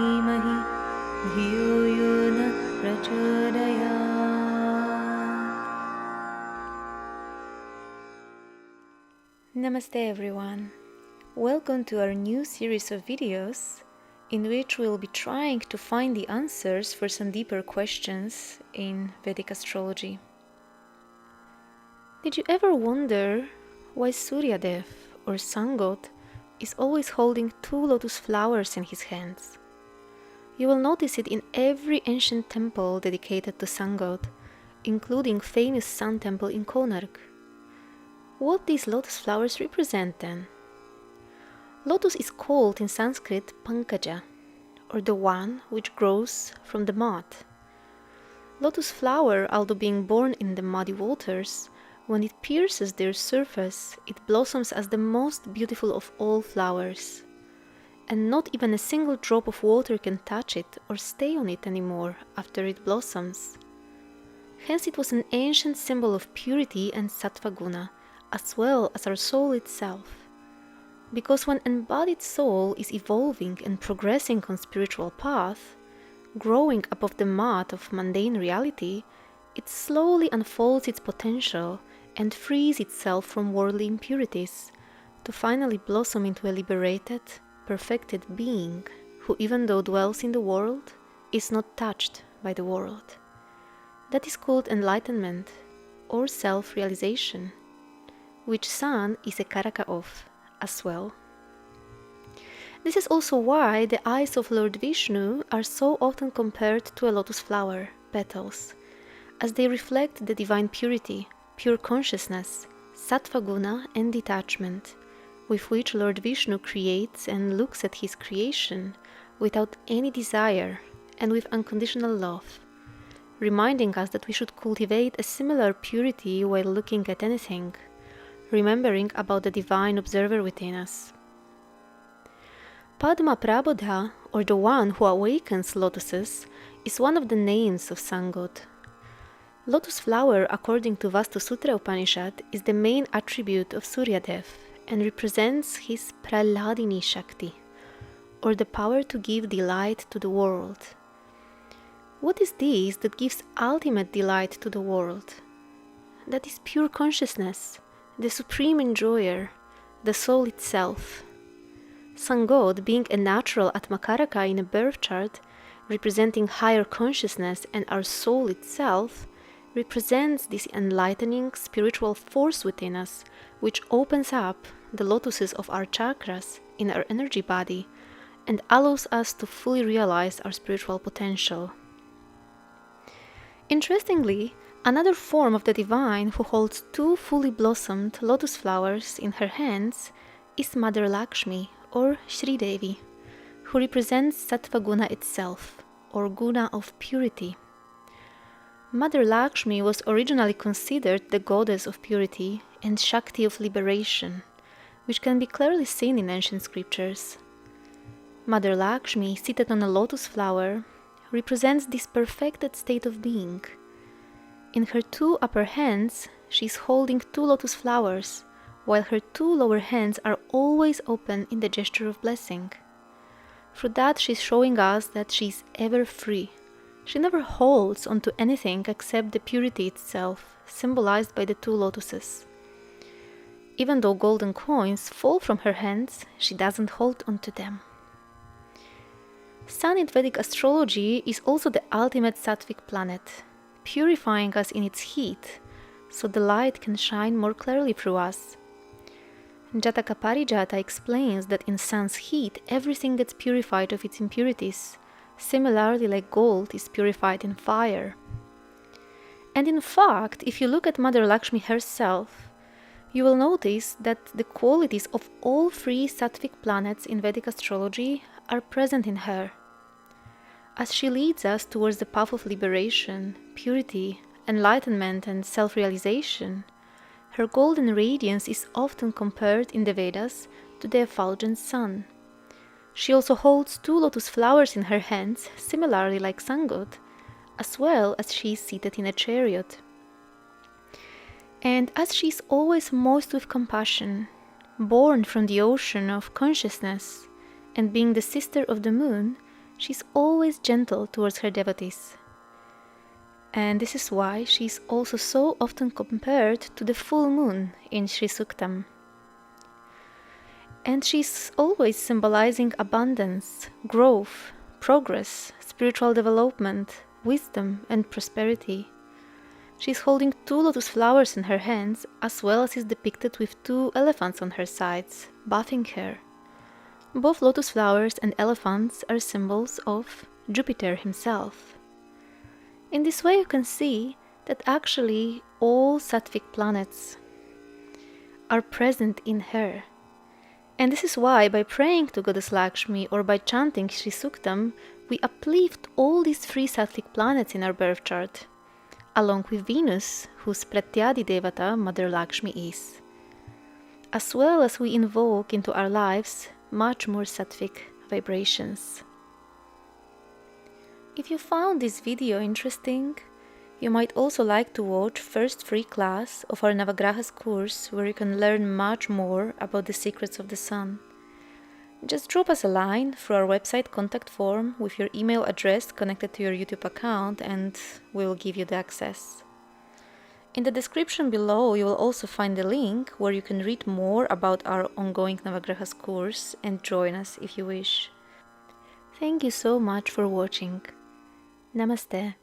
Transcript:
धीमहि धियो यो न प्रचोदयात्. Namaste everyone. Welcome to our new series of videos in which we'll be trying to find the answers for some deeper questions in Vedic astrology. Did you ever wonder why Surya Dev or Sun God is always holding 2 lotus flowers in his hands? You will notice it in every ancient temple dedicated to Sun God, including famous Sun temple in Konark. What these lotus flowers represent then? Lotus is called in Sanskrit Pankaja, or the one which grows from the mud. Lotus flower, although being born in the muddy waters, when it pierces their surface, it blossoms as the most beautiful of all flowers. And not even a single drop of water can touch it or stay on it anymore after it blossoms. Hence it was an ancient symbol of purity and sattva guna, as well as our soul itself. Because when embodied soul is evolving and progressing on spiritual path, growing above the mud of mundane reality, it slowly unfolds its potential and frees itself from worldly impurities, to finally blossom into a liberated, perfected being, who even though dwells in the world, is not touched by the world. That is called enlightenment, or self-realization, which Sun is a karaka of as well. This is also why the eyes of Lord Vishnu are so often compared to a lotus flower petals, as they reflect the divine purity, pure consciousness, sattva guna and detachment, with which Lord Vishnu creates and looks at his creation without any desire and with unconditional love, reminding us that we should cultivate a similar purity while looking at anything, remembering about the divine observer within us. Padma Prabodha, or the one who awakens lotuses, is one of the names of Sun God. Lotus flower, according to Vastu Sutra Upanishad, is the main attribute of Surya Dev and represents his Praladini Shakti, or the power to give delight to the world. What is this that gives ultimate delight to the world? That is pure consciousness, the supreme enjoyer, the soul itself. Sun God, being a natural Atmakaraka in a birth chart, representing higher consciousness and our soul itself, represents this enlightening spiritual force within us, which opens up the lotuses of our chakras in our energy body and allows us to fully realize our spiritual potential. Interestingly, another form of the divine who holds 2 fully blossomed lotus flowers in her hands is Mother Lakshmi, or Shri Devi, who represents sattva guna itself, or guna of purity. Mother Lakshmi was originally considered the goddess of purity and Shakti of liberation, which can be clearly seen in ancient scriptures. Mother Lakshmi, seated on a lotus flower, represents this perfected state of being. In her 2 upper hands, she is holding 2 lotus flowers, while her 2 lower hands are always open in the gesture of blessing. Through that, she is showing us that she is ever free. She never holds onto anything except the purity itself, symbolized by the 2 lotuses. Even though golden coins fall from her hands, she doesn't hold onto them. Sun in Vedic astrology is also the ultimate sattvic planet, purifying us in its heat, so the light can shine more clearly through us. Jataka Parijata explains that in Sun's heat, everything gets purified of its impurities, similarly like gold is purified in fire. And in fact, if you look at Mother Lakshmi herself, you will notice that the qualities of all 3 sattvic planets in Vedic astrology are present in her. As she leads us towards the path of liberation, purity, enlightenment and self-realization, her golden radiance is often compared in the Vedas to the effulgent sun. She also holds 2 lotus flowers in her hands, similarly like Sun God, as well as she is seated in a chariot. And as she is always moist with compassion, born from the ocean of consciousness, and being the sister of the moon, she's always gentle towards her devotees. And this is why she's also so often compared to the full moon in Sri Suktam. And she's always symbolizing abundance, growth, progress, spiritual development, wisdom, and prosperity. She's holding 2 lotus flowers in her hands, as well as is depicted with 2 elephants on her sides, bathing her. Both lotus flowers and elephants are symbols of Jupiter himself. In this way you can see that actually all sattvic planets are present in her. And this is why by praying to Goddess Lakshmi or by chanting Sri Suktam, we uplift all these 3 sattvic planets in our birth chart, along with Venus, whose Pratyadi Devata, Mother Lakshmi, is. As well as we invoke into our lives much more sattvic vibrations. If you found this video interesting, you might also like to watch first free class of our Navagrahas course, where you can learn much more about the secrets of the sun. Just drop us a line through our website contact form with your email address connected to your YouTube account and we'll give you the access. In the description below you will also find a link where you can read more about our ongoing Navagrahas course and join us if you wish. Thank you so much for watching. Namaste.